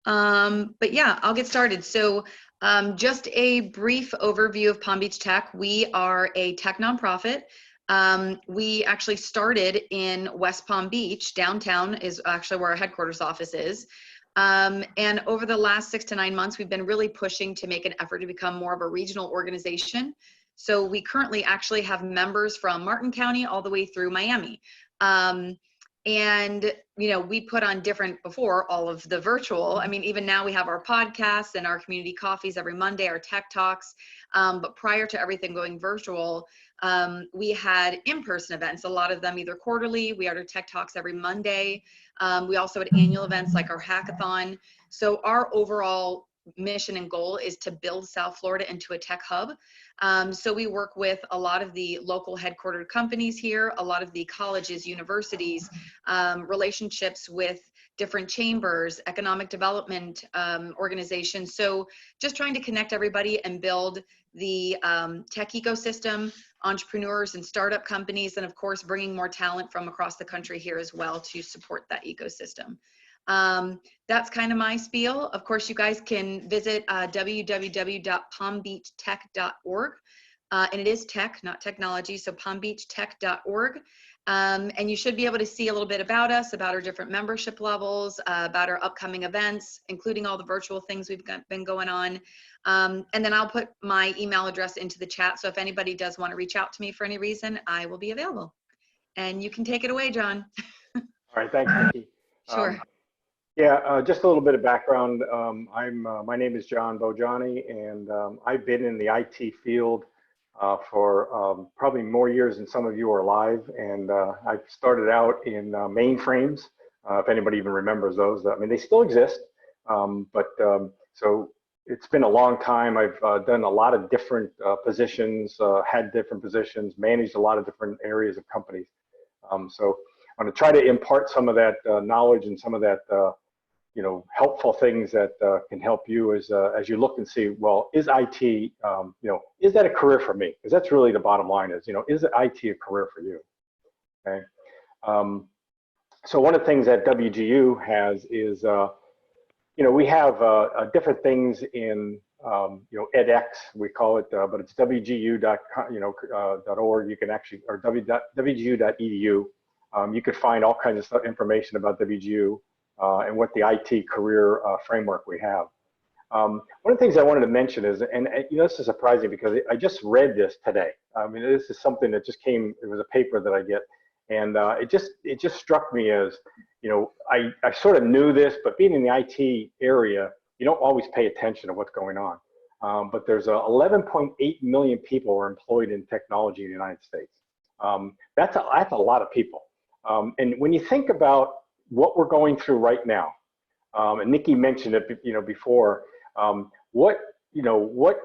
But yeah, I'll get started. So just a brief overview of Palm Beach Tech. We are a tech nonprofit. We actually started in West Palm Beach. Downtown is actually where our headquarters office is. And over the last 6 to 9 months, we've been really pushing to make an effort to become more of a regional organization. So we currently actually have members from Martin County all the way through Miami. And, you know, we put on different, before all of the virtual, I mean, even now we have our podcasts and our community coffees every Monday, our tech talks. But prior to everything going virtual, we had in-person events, a lot of them either quarterly. We had our tech talks every Monday. We also had annual events like our hackathon. So our overall mission and goal is to build South Florida into a tech hub. So we work with a lot of the local headquartered companies here, a lot of the colleges, universities, relationships with different chambers, economic development organizations. So just trying to connect everybody and build the tech ecosystem, entrepreneurs and startup companies, and of course, bringing more talent from across the country here as well to support that ecosystem. That's kind of my spiel. Of course, you guys can visit www.palmbeachtech.org. And it is tech, not technology, so palmbeachtech.org. And you should be able to see a little bit about us, about our different membership levels, about our upcoming events, including all the virtual things we've been going on. And then I'll put my email address into the chat. So if anybody does want to reach out to me for any reason, I will be available. And you can take it away, John. All right, thanks, Nikki. Sure. Just a little bit of background. My name is John Bojonny, and I've been in the IT field for probably more years than some of you are alive. And I started out in mainframes, if anybody even remembers those. I mean, they still exist, so it's been a long time. I've done a lot of different positions, had different positions, managed a lot of different areas of companies. So I'm going to try to impart some of that knowledge and some of that helpful things that can help you as you look and see, well, is IT, is that a career for me? Because that's really the bottom line is, is IT a career for you? Okay. So one of the things that WGU has is, we have different things in, edX, we call it, but it's wgu.org. You can actually, or wgu.edu. You could find all kinds of information about WGU. And what the IT career framework we have. One of the things I wanted to mention is, and this is surprising because I just read this today. I mean, this is something that just came, it was a paper that I get, and it just struck me as, I sort of knew this, but being in the IT area, you don't always pay attention to what's going on. But there's 11.8 million people are employed in technology in the United States. That's a lot of people. And when you think about what we're going through right now, and Nikki mentioned it, before. What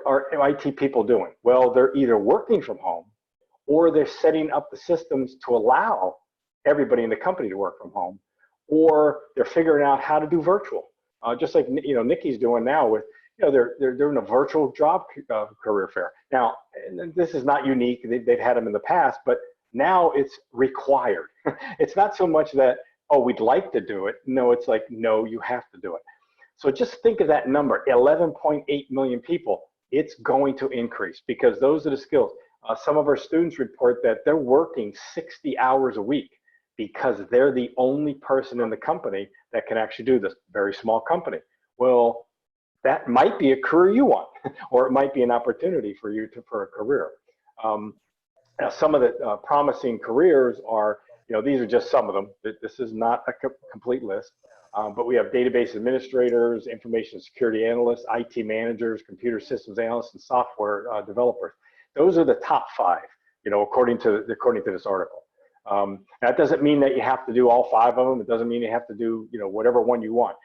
are IT people doing? Well, they're either working from home, or they're setting up the systems to allow everybody in the company to work from home, or they're figuring out how to do virtual, just like Nikki's doing now with they're doing a virtual job career fair. Now, and this is not unique; they've had them in the past, but now it's required. It's not so much that, oh, we'd like to do it. No, it's like, no, you have to do it. So just think of that number, 11.8 million people. It's going to increase because those are the skills. Some of our students report that they're working 60 hours a week because they're the only person in the company that can actually do this, very small company. Well, that might be a career you want, or it might be an opportunity for you for a career. Now, some of the promising careers are, these are just some of them. This is not a complete list, but we have database administrators, information security analysts, IT managers, computer systems analysts, and software developers. Those are the top 5, according to this article. That doesn't mean that you have to do all 5 of them. It doesn't mean you have to do, whatever one you want.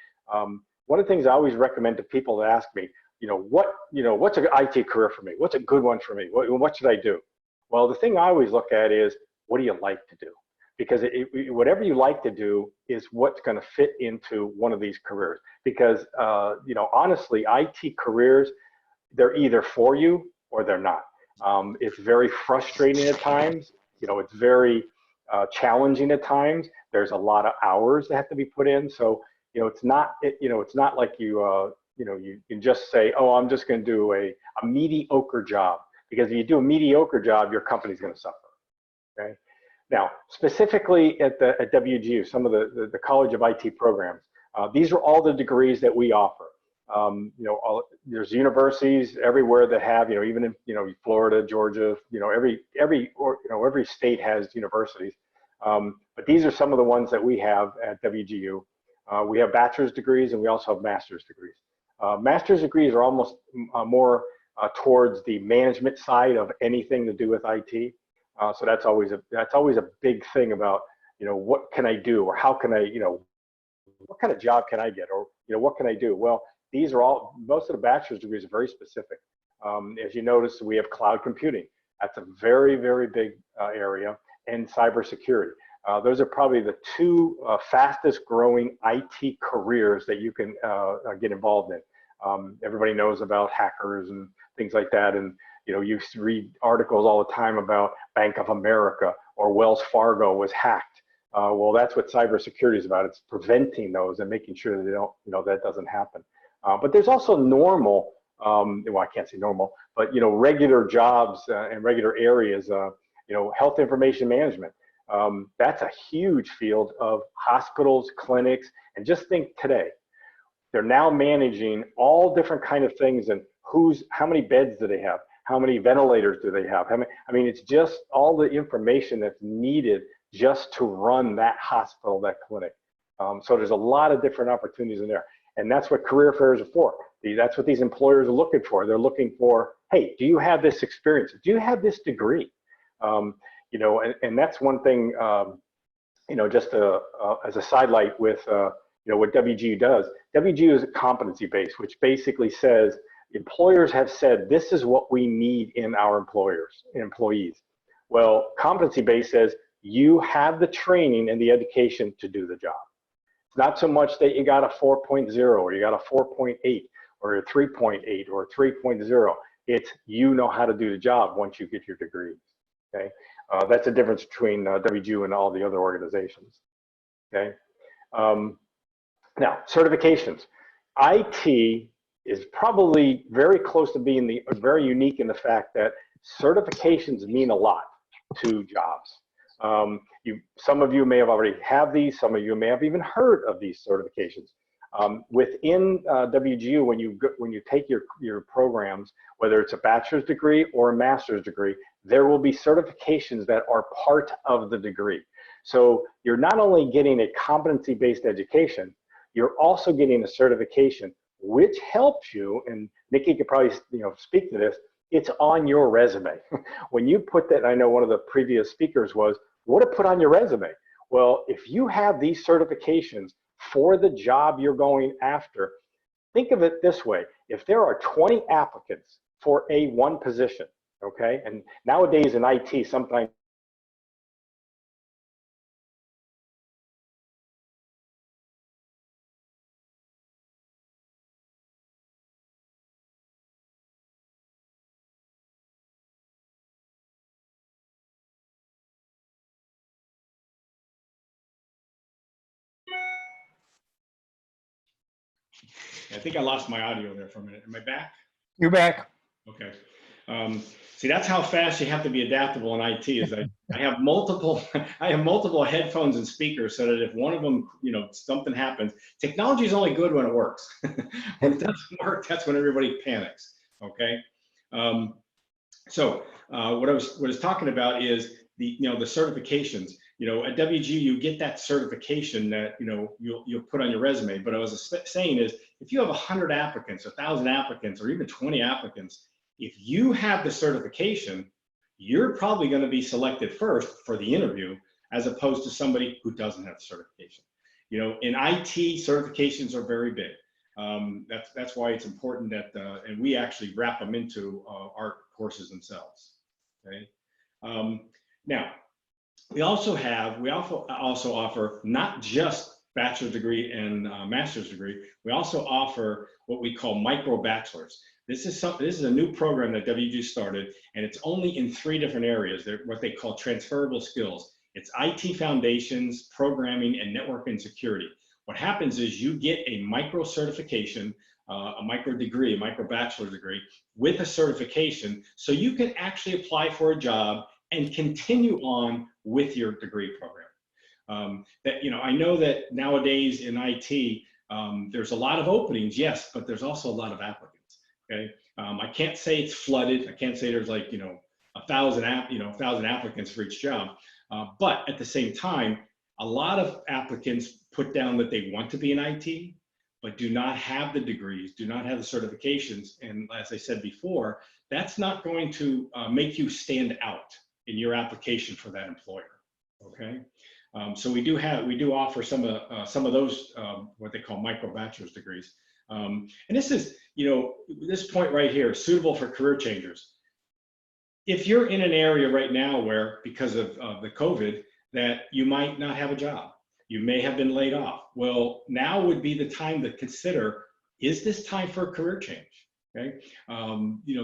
One of the things I always recommend to people that ask me, what's an IT career for me? What's a good one for me? What should I do? Well, the thing I always look at is, what do you like to do? Because whatever you like to do is what's going to fit into one of these careers. Because, honestly, IT careers, they're either for you or they're not. It's very frustrating at times. It's very challenging at times. There's a lot of hours that have to be put in. So, it's not, it's not like you can just say, oh, I'm just going to do a mediocre job, because if you do a mediocre job, your company's going to suffer. Okay. Now, specifically at WGU, some of the College of IT programs, these are all the degrees that we offer. There's universities everywhere that have, even in, Florida, Georgia, every state has universities. But these are some of the ones that we have at WGU. We have bachelor's degrees, and we also have master's degrees. Master's degrees are almost more towards the management side of anything to do with IT. So that's always a big thing about, what can I do, or how can I, what kind of job can I get, or, what can I do? Well, these are most of the bachelor's degrees are very specific. As you notice, we have cloud computing. That's a very, very big area, and cybersecurity. Those are probably the two fastest growing IT careers that you can get involved in. Everybody knows about hackers and things like that. And, you read articles all the time about Bank of America or Wells Fargo was hacked. Well, that's what cybersecurity is about. It's preventing those and making sure that they don't, that doesn't happen. But there's also normal, well, I can't say normal, but, regular jobs and regular areas, health information management. That's a huge field of hospitals, clinics, and just think today, they're now managing all different kind of things, and how many beds do they have? How many ventilators do they have? It's just all the information that's needed just to run that hospital, that clinic. So there's a lot of different opportunities in there. And that's what career fairs are for. That's what these employers are looking for. They're looking for, hey, do you have this experience? Do you have this degree? And that's one thing, just as a sidelight with, what WGU does. WGU is competency-based, which basically says employers have said, this is what we need in our employees. Well, competency-based says you have the training and the education to do the job. It's not so much that you got a 4.0 or you got a 4.8 or a 3.8 or 3.0. It's you know how to do the job once you get your degree. Okay, that's the difference between WGU and all the other organizations. Okay, now certifications. IT is probably very close to being very unique in the fact that certifications mean a lot to jobs. Some of you may have already have these. Some of you may have even heard of these certifications. Within WGU, when you take your programs, whether it's a bachelor's degree or a master's degree, there will be certifications that are part of the degree. So you're not only getting a competency-based education, you're also getting a certification, which helps you, and Nikki could probably speak to this, it's on your resume. When you put that, I know one of the previous speakers was, what to put on your resume? Well, if you have these certifications for the job you're going after, think of it this way. If there are 20 applicants for one position, okay, and nowadays in IT, sometimes I think I lost my audio there for a minute. Am I back? You're back. Okay. See, that's how fast you have to be adaptable in IT. Is I have multiple headphones and speakers, so that if one of them, something happens, technology is only good when it works. When it doesn't work, that's when everybody panics. Okay. So what I was talking about is the certifications. At WG you get that certification that you'll put on your resume. But I was saying is, if you have 100 applicants, 1,000 applicants, or even 20 applicants, if you have the certification, you're probably going to be selected first for the interview, as opposed to somebody who doesn't have the certification. In IT, certifications are very big. That's why it's important that, and we actually wrap them into our courses themselves. Okay. Now, we also offer not just bachelor's degree and master's degree. We also offer what we call micro bachelors. This is a new program that WG started, and it's only in 3 different areas. They're what they call transferable skills. It's IT foundations, programming, and network and security. What happens is you get a micro certification, a micro degree, a micro bachelor's degree with a certification, so you can actually apply for a job and continue on with your degree program. I know that nowadays in IT, there's a lot of openings, yes, but there's also a lot of applicants. Okay, I can't say it's flooded. I can't say there's like 1,000 applicants for each job, but at the same time, a lot of applicants put down that they want to be in IT, but do not have the degrees, do not have the certifications, and as I said before, that's not going to make you stand out in your application for that employer. Okay. So we do offer some of those what they call micro bachelor's degrees, and this is this point right here, suitable for career changers. If you're in an area right now where because of the COVID that you might not have a job, you may have been laid off. Well, now would be the time to consider: is this time for a career change? Okay,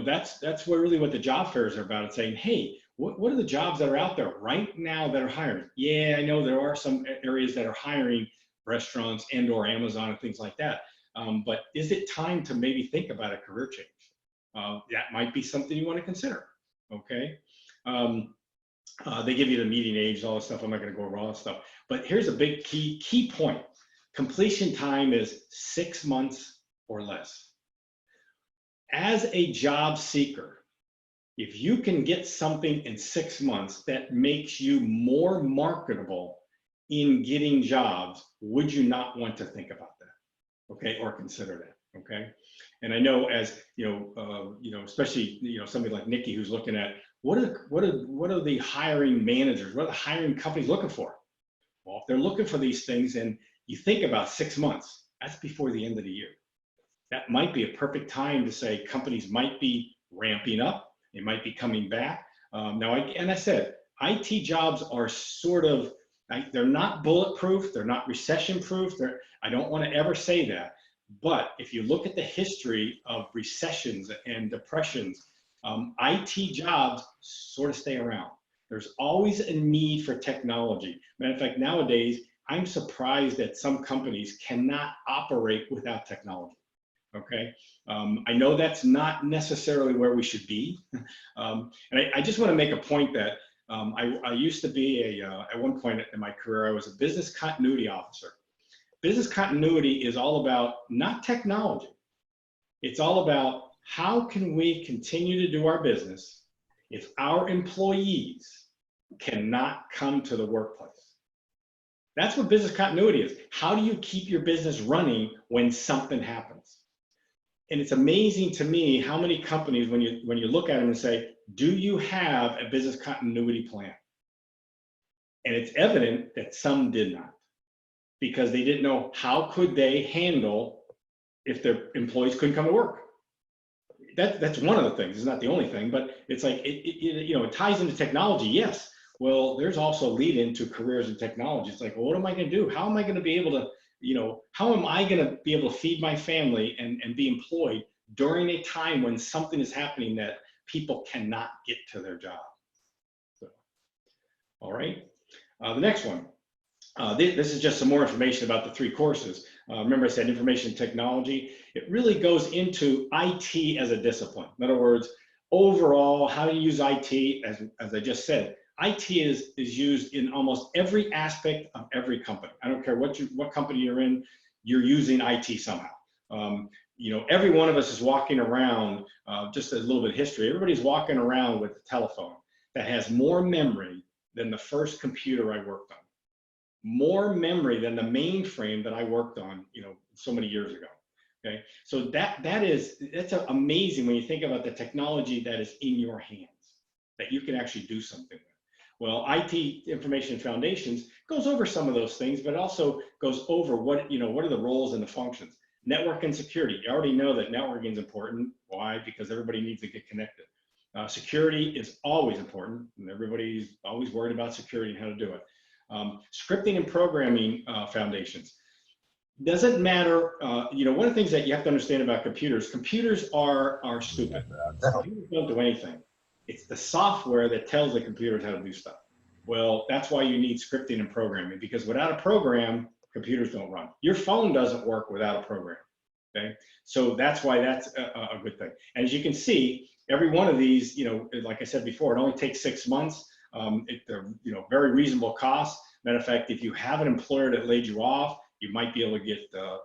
that's really what the job fairs are about. It's saying, hey, what are the jobs that are out there right now that are hiring? Yeah, I know there are some areas that are hiring, restaurants and/or Amazon and things like that. But is it time to maybe think about a career change? That might be something you want to consider. Okay. They give you the median age, all this stuff. I'm not going to go over all this stuff. But here's a big key point. Completion time is 6 months or less. As a job seeker, if you can get something in 6 months that makes you more marketable in getting jobs, would you not want to think about that? Okay, or consider that. Okay, and I know as especially somebody like Nikki who's looking at what are the hiring managers, what are the hiring companies looking for? Well, if they're looking for these things, and you think about 6 months, that's before the end of the year. That might be a perfect time to say companies might be ramping up. They might be coming back. I said, IT jobs are sort of, they're not bulletproof. They're not recession proof. I don't want to ever say that. But if you look at the history of recessions and depressions, IT jobs sort of stay around. There's always a need for technology. Matter of fact, nowadays, I'm surprised that some companies cannot operate without technology. Okay, I know that's not necessarily where we should be, and I just want to make a point that I used to be at one point in my career, I was a business continuity officer. Business continuity is all about not technology. It's all about how can we continue to do our business if our employees cannot come to the workplace. That's what business continuity is. How do you keep your business running when something happens? And it's amazing to me how many companies, when you look at them and say, do you have a business continuity plan? And it's evident that some did not, because they didn't know how could they handle if their employees couldn't come to work. That's one of the things. It's not the only thing, but it's like it ties into technology. Yes. Well, there's also a lead into careers in technology. It's like, well, what am I going to do? How am I going to be able to how am I going to be able to feed my family and be employed during a time when something is happening that people cannot get to their job? So, all right. The next one. This is just some more information about the 3 courses. Remember I said information technology. It really goes into IT as a discipline. In other words, overall, how do you use IT? As I just said, IT is used in almost every aspect of every company. I don't care what company you're in, you're using IT somehow. Every one of us is walking around, just a little bit of history, everybody's walking around with a telephone that has more memory than the first computer I worked on. More memory than the mainframe that I worked on, so many years ago. Okay, so that's amazing when you think about the technology that is in your hands, that you can actually do something with. Well, IT Information Foundations goes over some of those things, but it also goes over what are the roles and the functions. Network and security. You already know that networking is important. Why? Because everybody needs to get connected. Security is always important, and everybody's always worried about security and how to do it. Scripting and programming foundations. Doesn't matter. One of the things that you have to understand about computers are stupid. Computers don't do anything. It's the software that tells the computers how to do stuff. Well, that's why you need scripting and programming, because without a program, computers don't run. Your phone doesn't work without a program. Okay, so that's why that's a good thing. And as you can see, every one of these, you know, like I said before, it only takes 6 months. They're, you know, very reasonable costs. Matter of fact, if you have an employer that laid you off, you might be able to get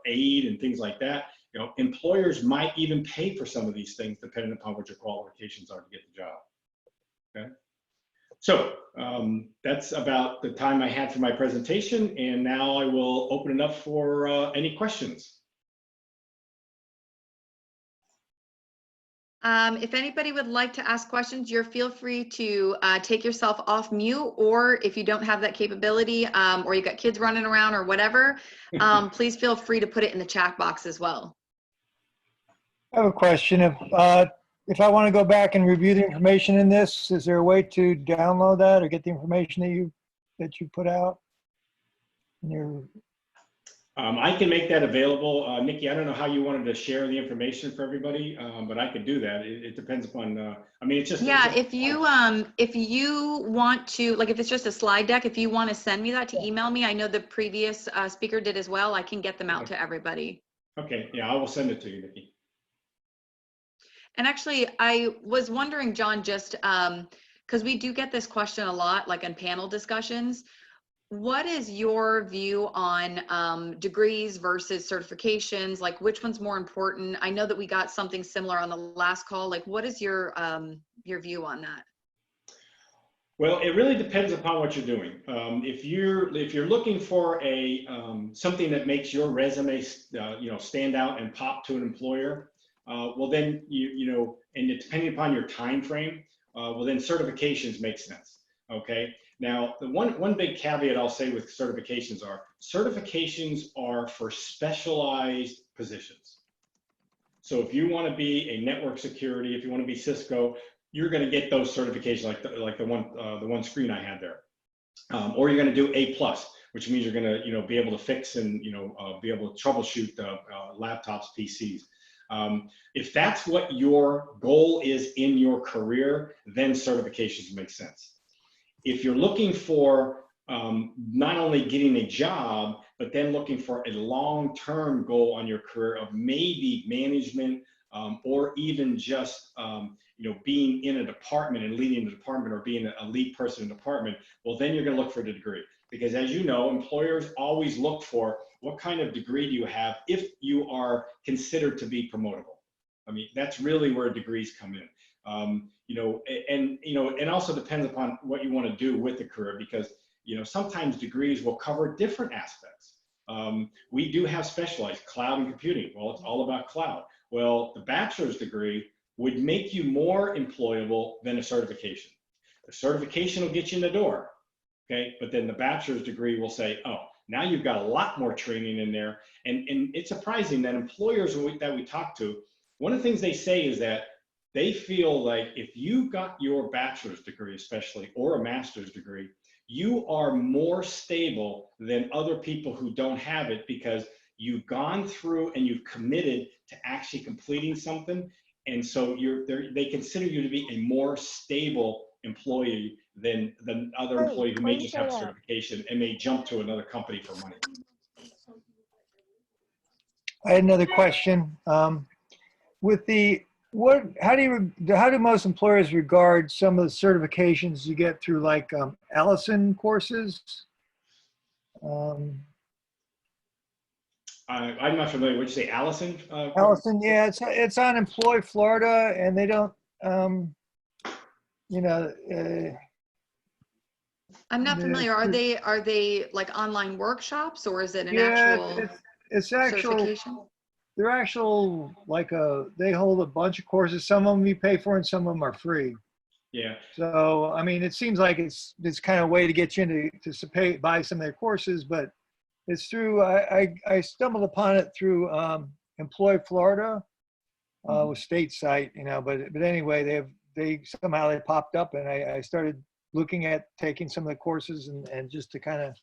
aid and things like that. You know, employers might even pay for some of these things depending upon what your qualifications are to get the job. Okay, so that's about the time I had for my presentation, and now I will open it up for any questions. If anybody would like to ask questions, feel free to take yourself off mute, or if you don't have that capability, or you got kids running around or whatever, please feel free to put it in the chat box as well. I have a question. If I want to go back and review the information in this, is there a way to download that or get the information that you put out? I can make that available. Nikki, I don't know how you wanted to share the information for everybody, but I could do that. It depends upon, I mean, it's just. Yeah, if you want to, like, if it's just a slide deck, if you want to send me that to email me, I know the previous speaker did as well. I can get them out to everybody. Okay, yeah, I will send it to you, Nikki. And actually, I was wondering, John, just because we do get this question a lot, like in panel discussions. What is your view on degrees versus certifications? Like, which one's more important? I know that we got something similar on the last call. Like, what is your view on that? Well, it really depends upon what you're doing. If you're looking for a something that makes your resume you know, stand out and pop to an employer, well then you know, and depending upon your time frame, well then certifications make sense. Okay. Now, the one big caveat I'll say with certifications are for specialized positions. So if you want to be a network security, if you want to be Cisco, you're going to get those certifications like the one screen I had there, or you're going to do A+, which means you're going to, you know, be able to fix and, you know, be able to troubleshoot laptops, PCs. If that's what your goal is in your career, then certifications make sense. If you're looking for not only getting a job, but then looking for a long-term goal on your career of maybe management, or even just you know, being in a department and leading the department, or being a lead person in a department, well, then you're going to look for the degree. Because as you know, employers always look for what kind of degree do you have if you are considered to be promotable. I mean, that's really where degrees come in. You know, and you know, it also depends upon what you want to do with the career, because you know, sometimes degrees will cover different aspects. We do have specialized cloud and computing. Well, it's all about cloud. Well, the bachelor's degree would make you more employable than a certification. The certification will get you in the door, okay? But then the bachelor's degree will say, oh, now you've got a lot more training in there. And it's surprising that employers that we talk to, one of the things they say is that they feel like if you got your bachelor's degree, especially, or a master's degree, you are more stable than other people who don't have it, because you've gone through and you've committed to actually completing something. And so they consider you to be a more stable employee than other employee who may just have certification and may jump to another company for money. I had another question. With the how do most employers regard some of the certifications you get through, like Allison courses? I'm not familiar. Would you say Allison? Allison, yeah, it's on Employ Florida, and they don't, you know. I'm not familiar. Are they like online workshops, or is it an actual it's actual certification? They're actual, like they hold a bunch of courses. Some of them you pay for and some of them are free. Yeah. So, I mean, it seems like it's kind of a way to get you into to buy some of their courses, but it's through, I stumbled upon it through Employ Florida, with state site, you know, but anyway, they somehow popped up, and I started looking at taking some of the courses and just to kind of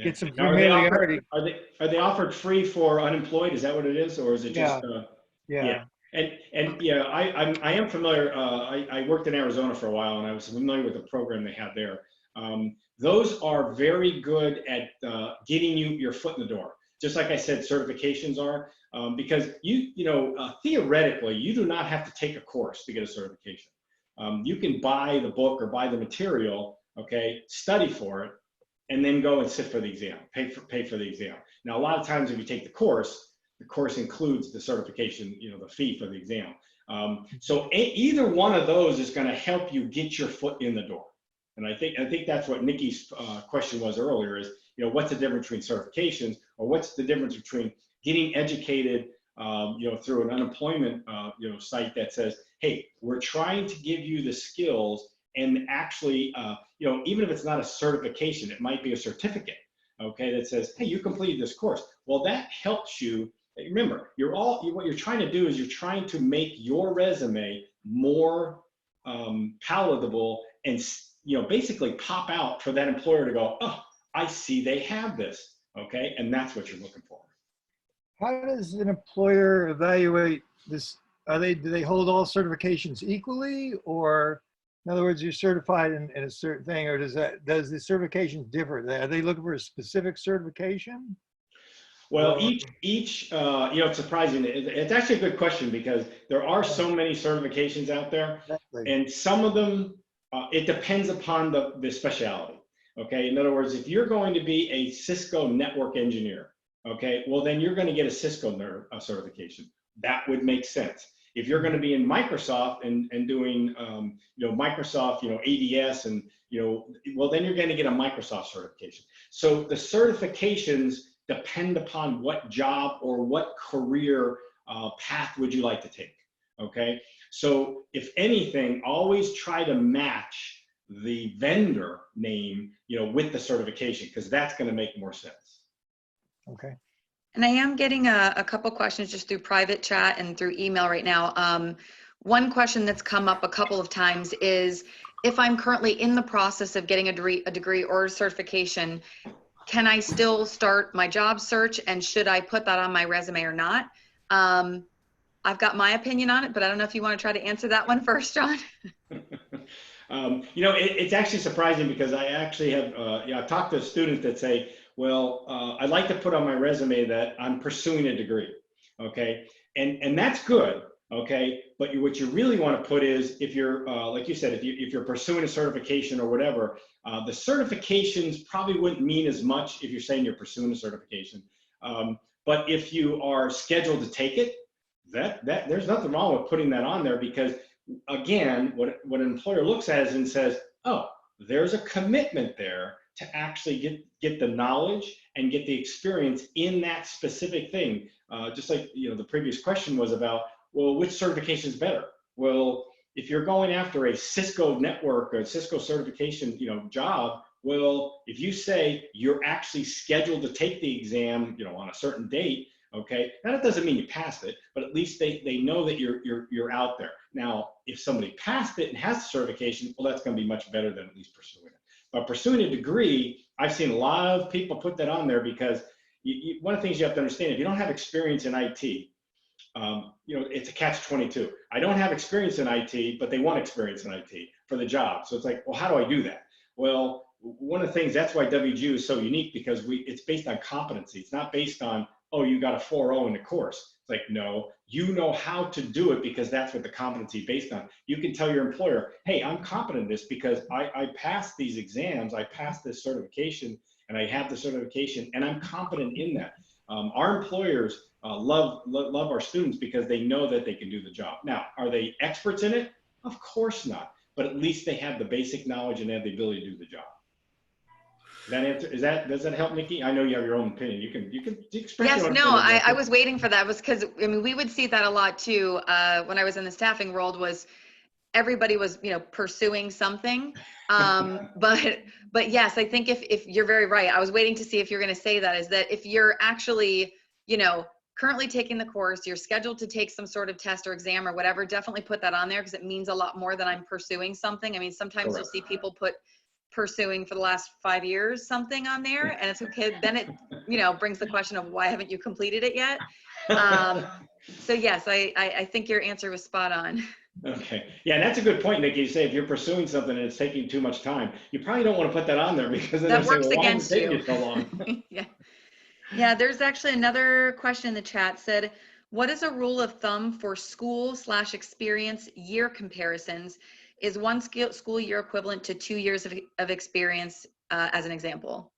get some familiarity. Are they offered free for unemployed? Is that what it is, or is it just? Yeah. And yeah, I am familiar. I worked in Arizona for a while, and I was familiar with the program they had there. those are very good at getting you your foot in the door. Just like I said, certifications are, because theoretically, you do not have to take a course to get a certification. You can buy the book or buy the material, okay, study for it, and then go and sit for the exam, pay for the exam. Now, a lot of times if you take the course includes the certification, the fee for the exam. So either one of those is going to help you get your foot in the door. And I think that's what Nikki's question was earlier is, what's the difference between certifications, or what's the difference between getting educated, through an unemployment, site that says, hey, we're trying to give you the skills, and actually, even if it's not a certification, it might be a certificate, okay, that says, hey, you completed this course. Well, that helps you. Remember, what you're trying to do is you're trying to make your resume more palatable and, basically pop out for that employer to go, oh, I see they have this, okay, and that's what you're looking for. How does an employer evaluate this? Do they hold all certifications equally, or in other words, you're certified in a certain thing, or does the certifications differ? Are they looking for a specific certification? Well, each it's surprising. It's actually a good question because there are so many certifications out there, Exactly. and some of them, it depends upon the specialty. Okay, in other words, if you're going to be a Cisco network engineer, okay, well then you're going to get a Cisco certification. That would make sense. If you're going to be in Microsoft and doing Microsoft ADS and well then you're going to get a Microsoft certification. So the certifications depend upon what job or what career path would you like to take, okay? So if anything, always try to match the vendor name, with the certification, because that's going to make more sense. Okay. And I am getting a couple questions just through private chat and through email right now. One question that's come up a couple of times is, if I'm currently in the process of getting a degree or a certification, can I still start my job search, and should I put that on my resume or not? I've got my opinion on it, but I don't know if you want to try to answer that one first, John. It's actually surprising because I actually have, I've talked to students that say, well, I'd like to put on my resume that I'm pursuing a degree, okay? And that's good, okay? But what you really want to put is, if you're, like you said, if you're pursuing a certification or whatever, the certifications probably wouldn't mean as much if you're saying you're pursuing a certification. But if you are scheduled to take it, there's nothing wrong with putting that on there, because again, what an employer looks at is and says, oh, there's a commitment there to actually get the knowledge and get the experience in that specific thing. Just like the previous question was about, well, which certification is better? Well, if you're going after a Cisco network or Cisco certification, job, well, if you say you're actually scheduled to take the exam, on a certain date, okay, now that doesn't mean you passed it, but at least they know that you're out there. Now, if somebody passed it and has the certification, well, that's going to be much better than at least pursuing it. But pursuing a degree, I've seen a lot of people put that on there because one of the things you have to understand, if you don't have experience in IT, it's a catch-22. I don't have experience in IT, but they want experience in IT for the job. So it's like, well, how do I do that? Well, one of the things, that's why WGU is so unique, because it's based on competency. It's not based on, oh, you got a 4.0 in the course. It's like, no, you know how to do it, because that's what the competency is based on. You can tell your employer, hey, I'm competent in this because I passed these exams, I passed this certification, and I have the certification, and I'm competent in that. Our employers love our students because they know that they can do the job. Now, are they experts in it? Of course not, but at least they have the basic knowledge and they have the ability to do the job. Does that help, Nikki? I know you have your own opinion. You can express Yes, your own no, opinion. I was waiting for that, was because, we would see that a lot too, when I was in the staffing world, was everybody was, pursuing something. But yes, I think if you're very right, I was waiting to see if you're going to say that, is that if you're actually, currently taking the course, you're scheduled to take some sort of test or exam or whatever, definitely put that on there, because it means a lot more than I'm pursuing something. I mean, sometimes Correct. you'll see people put pursuing for the last 5 years something on there, and it's okay. Then it brings the question of, why haven't you completed it yet? So yes, I think your answer was spot on. Okay. Yeah, and that's a good point, Nikki. You say if you're pursuing something and it's taking too much time, you probably don't want to put that on there because then they're That saying, works well, why is it against taking you. you so long? Yeah. Yeah, there's actually another question in the chat said, what is a rule of thumb for school/experience year comparisons? Is one school year equivalent to 2 years of experience, as an example?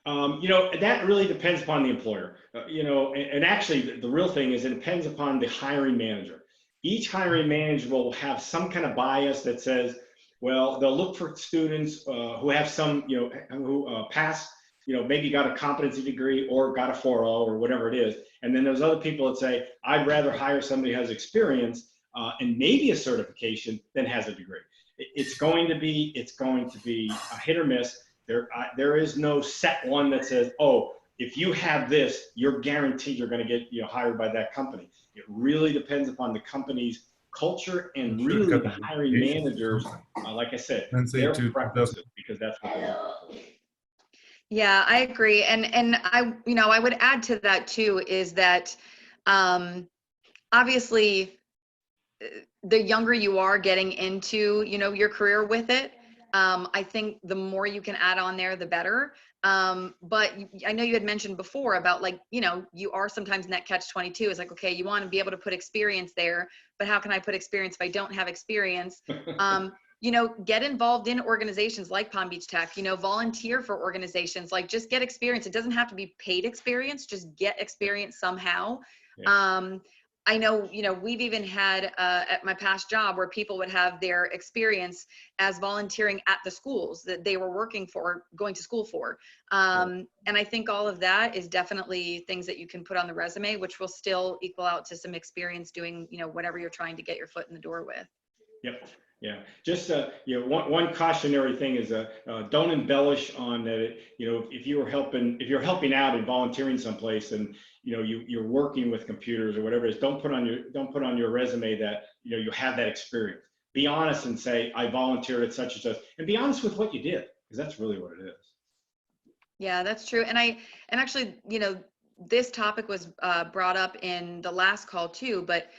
That really depends upon the employer. And actually, the real thing is it depends upon the hiring manager. Each hiring manager will have some kind of bias that says, well, they'll look for students who have some, who passed, maybe got a competency degree or got a 4.0 or whatever it is. And then there's other people that say, I'd rather hire somebody who has experience and maybe a certification than has a degree. It's going to be a hit or miss. There is no set one that says, oh, if you have this, you're guaranteed you're going to get hired by that company. It really depends upon the company's culture and really the hiring managers, like I said, their preferences, because that's what they're looking for. Yeah, I agree. And I would add to that too, is that obviously the younger you are getting into, your career with it, I think the more you can add on there, the better. But I know you had mentioned before about you are sometimes net catch 22. It's like, okay, you want to be able to put experience there, but how can I put experience if I don't have experience? Get involved in organizations like Palm Beach Tech, volunteer for organizations, just get experience. It doesn't have to be paid experience, just get experience somehow. Yeah. I know, we've even had at my past job where people would have their experience as volunteering at the schools that they were working for, going to school for. And I think all of that is definitely things that you can put on the resume, which will still equal out to some experience doing, whatever you're trying to get your foot in the door with. Yep. Yeah. Just one cautionary thing is don't embellish on that. If you're helping out and volunteering someplace and you're working with computers or whatever it is, don't put on your resume that you have that experience. Be honest and say I volunteered at such and such, and be honest with what you did, because that's really what it is. Yeah, that's true. And actually, this topic was brought up in the last call too, but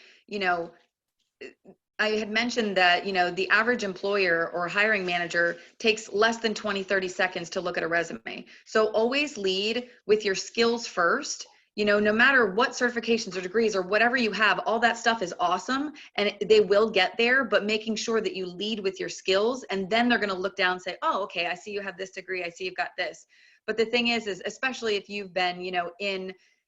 I had mentioned that, the average employer or hiring manager takes less than 20, 30 seconds to look at a resume. So always lead with your skills first. No matter what certifications or degrees or whatever you have, all that stuff is awesome and they will get there, but making sure that you lead with your skills, and then they're going to look down and say, oh, okay, I see you have this degree. I see you've got this. But the thing is especially if you've been,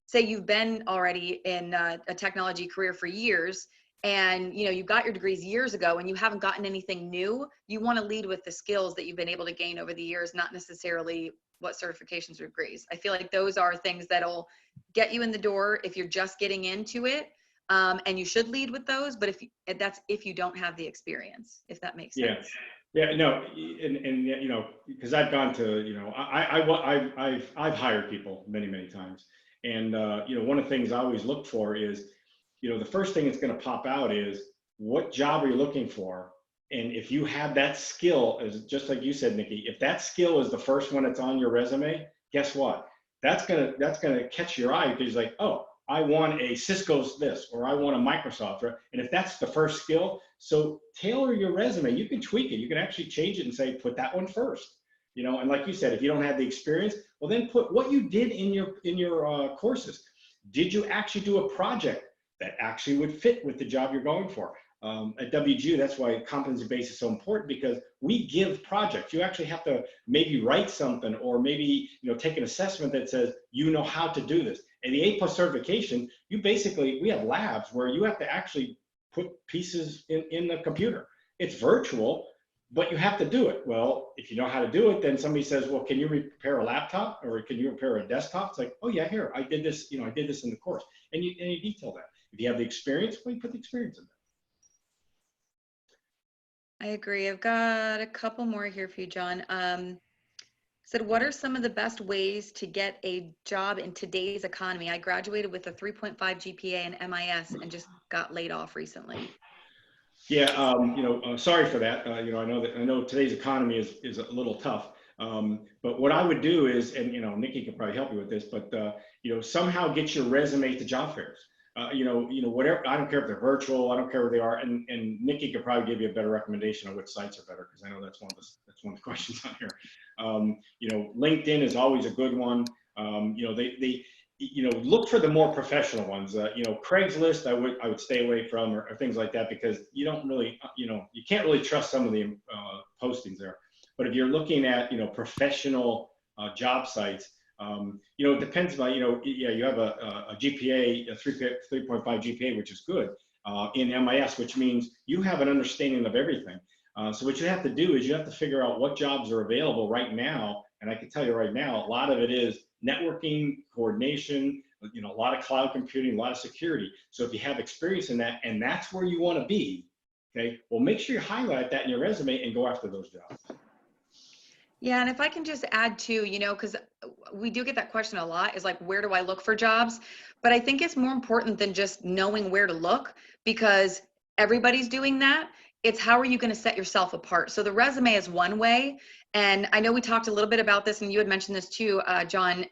say you've been already in a technology career for years, and you got your degrees years ago and you haven't gotten anything new, you want to lead with the skills that you've been able to gain over the years, not necessarily what certifications or degrees. I feel like those are things that'll get you in the door if you're just getting into it, and you should lead with those. But if you don't have the experience, if that makes sense. Yeah, no, and because I've gone to I've hired people many times, and one of the things I always look for is the first thing that's going to pop out is what job are you looking for? And if you have that skill, as just like you said, Nikki, if that skill is the first one that's on your resume, guess what? That's gonna catch your eye, because you're like, oh, I want a Cisco's this, or I want a Microsoft, right? And if that's the first skill, so tailor your resume. You can tweak it. You can actually change it and say, put that one first. And like you said, if you don't have the experience, well, then put what you did in your courses. Did you actually do a project that actually would fit with the job you're going for? At WGU, that's why competency base is so important, because we give projects. You actually have to maybe write something, or maybe take an assessment that says how to do this. And the A+ certification, we have labs where you have to actually put pieces in the computer. It's virtual, but you have to do it. Well, if you know how to do it, then somebody says, well, can you repair a laptop, or can you repair a desktop? It's like, oh yeah, here, I did this, I did this in the course. And you detail that. If you have the experience, well, you put the experience in there. I agree. I've got a couple more here for you, John. Said, what are some of the best ways to get a job in today's economy? I graduated with a 3.5 GPA and MIS and just got laid off recently. Yeah, sorry for that. I know today's economy is a little tough. But what I would do is, and Nikki could probably help you with this, but somehow get your resume to job fairs. whatever. I don't care if they're virtual. I don't care where they are. And Nikki could probably give you a better recommendation on which sites are better, because I know that's one of the questions on here. LinkedIn is always a good one. They look for the more professional ones. Craigslist, I would stay away from, or things like that, because you don't really, you can't really trust some of the postings there. But if you're looking at, professional job sites, it depends on, you have a GPA, a 3.5 GPA, which is good in MIS, which means you have an understanding of everything. So what you have to do is you have to figure out what jobs are available right now. And I can tell you right now, a lot of it is networking, coordination, a lot of cloud computing, a lot of security. So if you have experience in that, and that's where you want to be, okay, well, make sure you highlight that in your resume and go after those jobs. Yeah, and if I can just add too, because we do get that question a lot, is like, where do I look for jobs? But I think it's more important than just knowing where to look, because everybody's doing that. It's how are you going to set yourself apart? So the resume is one way. And I know we talked a little bit about this, and you had mentioned this too, John,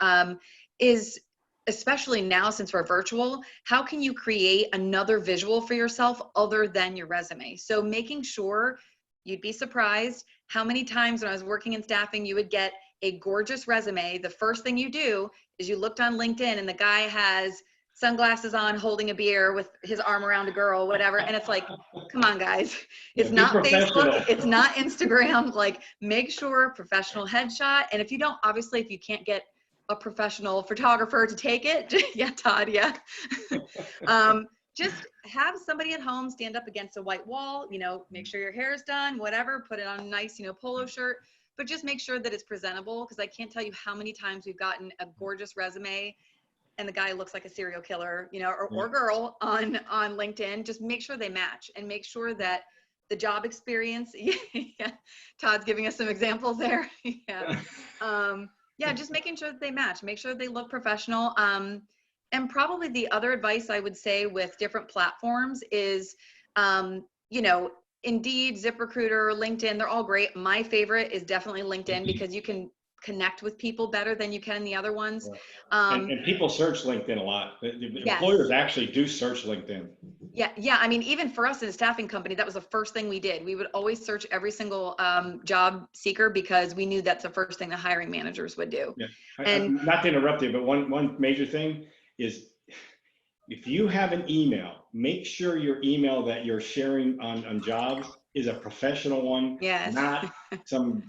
is especially now since we're virtual, how can you create another visual for yourself other than your resume? So making sure, you'd be surprised how many times when I was working in staffing, you would get a gorgeous resume. The first thing you do is you looked on LinkedIn and the guy has sunglasses on, holding a beer with his arm around a girl, whatever. And it's like, come on, guys. It's not Facebook. It's not Instagram. Like, make sure professional headshot. And if you don't, obviously, if you can't get a professional photographer to take it, yeah, Todd, yeah. Just have somebody at home stand up against a white wall, make sure your hair is done, whatever, put it on a nice, polo shirt, but just make sure that it's presentable, because I can't tell you how many times we've gotten a gorgeous resume and the guy looks like a serial killer, or girl on LinkedIn. Just make sure they match, and make sure that the job experience, yeah, Todd's giving us some examples there. Yeah, just making sure that they match, make sure they look professional. And probably the other advice I would say with different platforms is, Indeed, ZipRecruiter, LinkedIn, they're all great. My favorite is definitely LinkedIn, because you can connect with people better than you can the other ones. And people search LinkedIn a lot. The employers actually do search LinkedIn. Yeah. I mean, even for us in a staffing company, that was the first thing we did. We would always search every single job seeker, because we knew that's the first thing the hiring managers would do. Yeah. And not to interrupt you, but one major thing is, if you have an email, make sure your email that you're sharing on jobs is a professional one. Yes. Not some,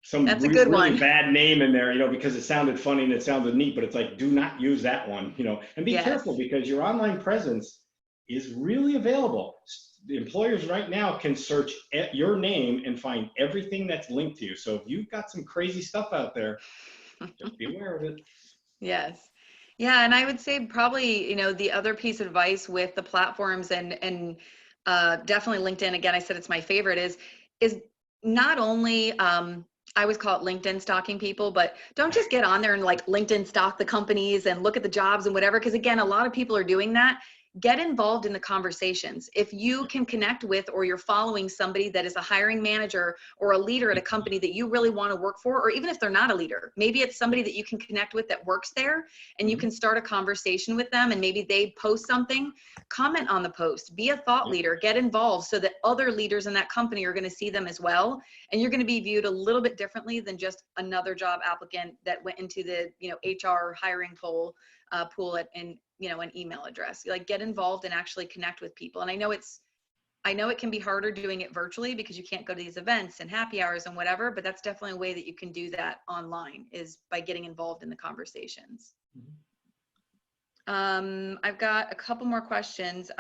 some that's a good really one. bad name in there, because it sounded funny and it sounded neat, but it's like, do not use that one, and be careful, because your online presence is really available. The employers right now can search your name and find everything that's linked to you. So if you've got some crazy stuff out there, just be aware of it. Yes. Yeah. And I would say probably, the other piece of advice with the platforms and definitely LinkedIn, again, I said it's my favorite, is not only, I always call it LinkedIn stalking people, but don't just get on there and like LinkedIn stalk the companies and look at the jobs and whatever. Because again, a lot of people are doing that. Get involved in the conversations. If you can connect with, or you're following somebody that is a hiring manager or a leader at a company that you really want to work for, or even if they're not a leader, maybe it's somebody that you can connect with that works there, and you can start a conversation with them, and maybe they post something, comment on the post, be a thought leader, get involved, so that other leaders in that company are going to see them as well. And you're going to be viewed a little bit differently than just another job applicant that went into the, HR hiring pool and an email address. Like, get involved and actually connect with people. And I know it can be harder doing it virtually, because you can't go to these events and happy hours and whatever, but that's definitely a way that you can do that online, is by getting involved in the conversations. I've got a couple more questions.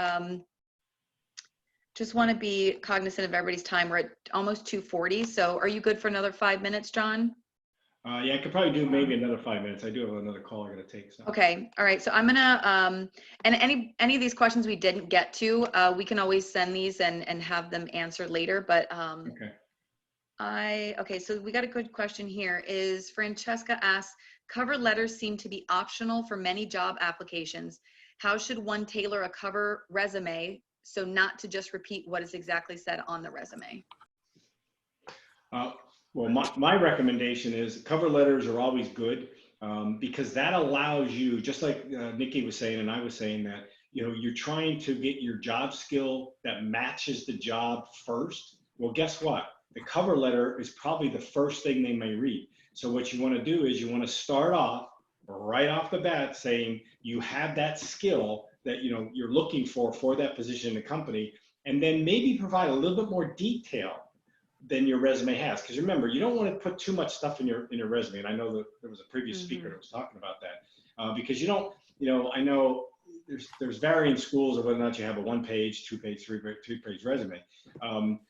Just want to be cognizant of everybody's time. We're at almost 2:40. So are you good for another 5 minutes, John? Yeah, I could probably do maybe another 5 minutes. I do have another call I got to take. So. Okay. All right. So I'm gonna and any of these questions we didn't get to, we can always send these and have them answered later. But okay. So we got a good question here. Is Francesca asks, cover letters seem to be optional for many job applications. How should one tailor a cover resume so not to just repeat what is exactly said on the resume? Well, my recommendation is cover letters are always good. because that allows you, just like Nikki was saying, and I was saying that, you're trying to get your job skill that matches the job first. Well, guess what? The cover letter is probably the first thing they may read. So what you want to do is you want to start off right off the bat saying you have that skill that you're looking for that position in the company, and then maybe provide a little bit more detail than your resume has. Because remember, you don't want to put too much stuff in your resume. And I know that there was a previous speaker that was talking about that, because you don't, I know there's varying schools of whether or not you have a 1-page, 2-page, 3-page resume.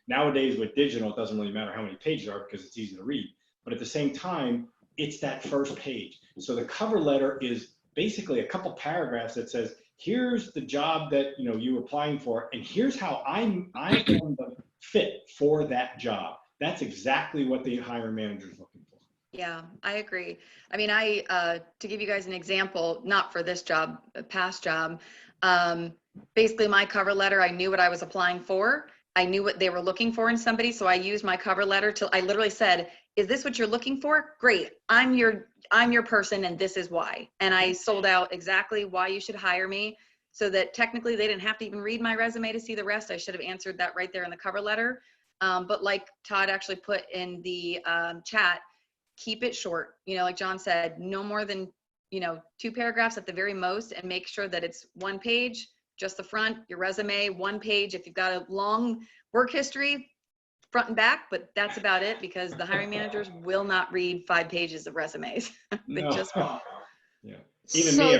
Nowadays with digital, it doesn't really matter how many pages are because it's easy to read. But at the same time, it's that first page. So the cover letter is basically a couple paragraphs that says, here's the job that you were applying for, and here's how I am the fit for that job. That's exactly what the hiring manager is looking for. Yeah, I agree. I mean, to give you guys an example, not for this job, a past job, basically my cover letter, I knew what I was applying for. I knew what they were looking for in somebody. So I used my cover letter I literally said, is this what you're looking for? Great. I'm your person and this is why. And I sold out exactly why you should hire me, so that technically they didn't have to even read my resume to see the rest. I should have answered that right there in the cover letter. But like Todd actually put in the chat, keep it short. Like John said, no more than 2 paragraphs at the very most, and make sure that it's 1 page, just the front, your resume, 1 page. If you've got a long work history, front and back, but that's about it, because the hiring managers will not read 5 pages of resumes. They just won't. Yeah. Even me,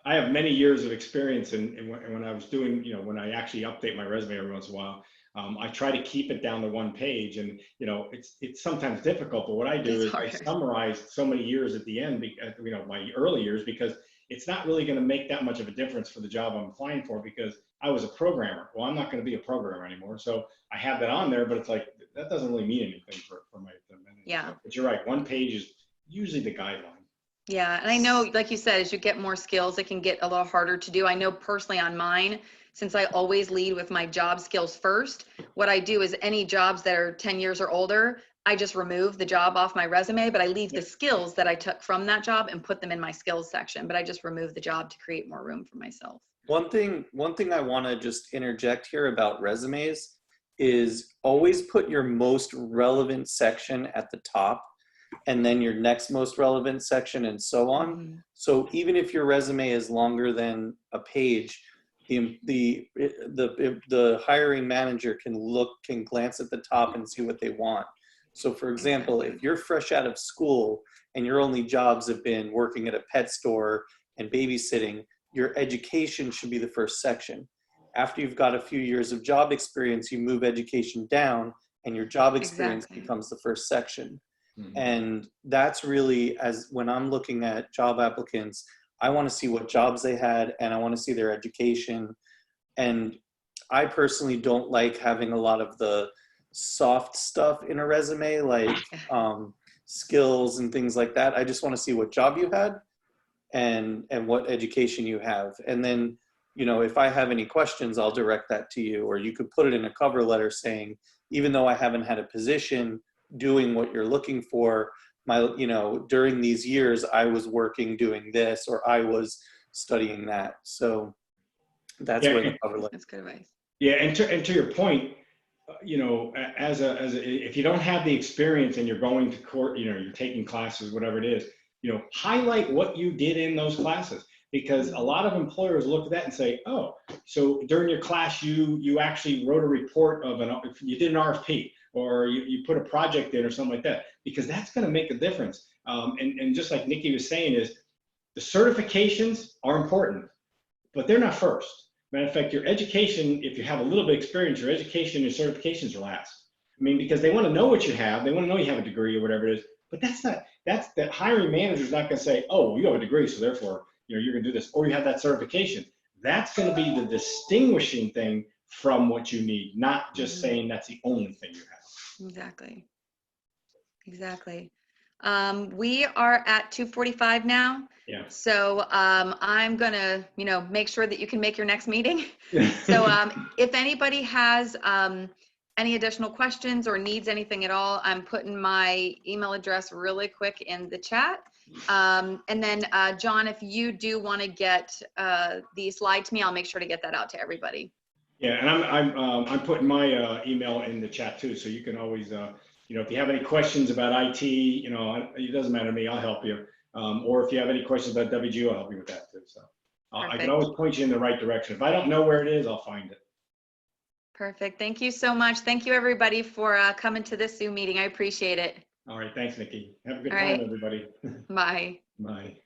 I have many years of experience, and when I was doing, when I actually update my resume every once in a while, I try to keep it down to 1 page, and it's sometimes difficult. But what I do is I summarize so many years at the end, my early years, because it's not really going to make that much of a difference for the job I'm applying for, because I was a programmer. Well, I'm not going to be a programmer anymore, so I have that on there. But it's like that doesn't really mean anything for my minute. Yeah. But you're right. 1 page is usually the guideline. Yeah, and I know, like you said, as you get more skills, it can get a little harder to do. I know personally on mine, since I always lead with my job skills first, what I do is any jobs that are 10 years or older, I just remove the job off my resume, but I leave the skills that I took from that job and put them in my skills section, but I just remove the job to create more room for myself. One thing I want to just interject here about resumes is always put your most relevant section at the top, and then your next most relevant section, and so on. Mm-hmm. So even if your resume is longer than a page, the hiring manager can glance at the top and see what they want. So for example, if you're fresh out of school and your only jobs have been working at a pet store and babysitting, your education should be the first section. After you've got a few years of job experience, you move education down and your job experience becomes the first section. Mm-hmm. And that's really, as when I'm looking at job applicants, I want to see what jobs they had, and I want to see their education. And I personally don't like having a lot of the soft stuff in a resume, like skills and things like that. I just want to see what job you had and what education you have. And then, if I have any questions, I'll direct that to you, or you could put it in a cover letter saying, even though I haven't had a position doing what you're looking for, during these years, I was working doing this, or I was studying that. So that's where the cover letter. That's good advice. Yeah, and to your point, if you don't have the experience and you're going to court, you're taking classes, whatever it is, highlight what you did in those classes, because a lot of employers look at that and say, oh, so during your class, you actually wrote a report you did an RFP, or you put a project in or something like that, because that's going to make a difference. And just like Nikki was saying, is the certifications are important, but they're not first. Matter of fact, your education, if you have a little bit of experience, your education and certifications are last. I mean, because they want to know what you have. They want to know you have a degree or whatever it is. But that's the hiring manager is not going to say, oh, you have a degree, so therefore, you're going to do this, or you have that certification. That's going to be the distinguishing thing from what you need, not just saying that's the only thing you have. Exactly. We are at 2:45 now. Yeah. So I'm gonna, make sure that you can make your next meeting. So if anybody has any additional questions or needs anything at all, I'm putting my email address really quick in the chat. And then John, if you do want to get the slide to me, I'll make sure to get that out to everybody. Yeah, and I'm putting my email in the chat too, so you can always, you know, if you have any questions about IT, you know, it doesn't matter to me, I'll help you. Or if you have any questions about WGU, I'll help you with that too. So I can Perfect. always point you in the right direction. If I don't know where it is, I'll find it. Perfect. Thank you so much. Thank you, everybody, for coming to this Zoom meeting. I appreciate it. All right, thanks, Nikki. Have a good All time, right. everybody. Bye. Bye.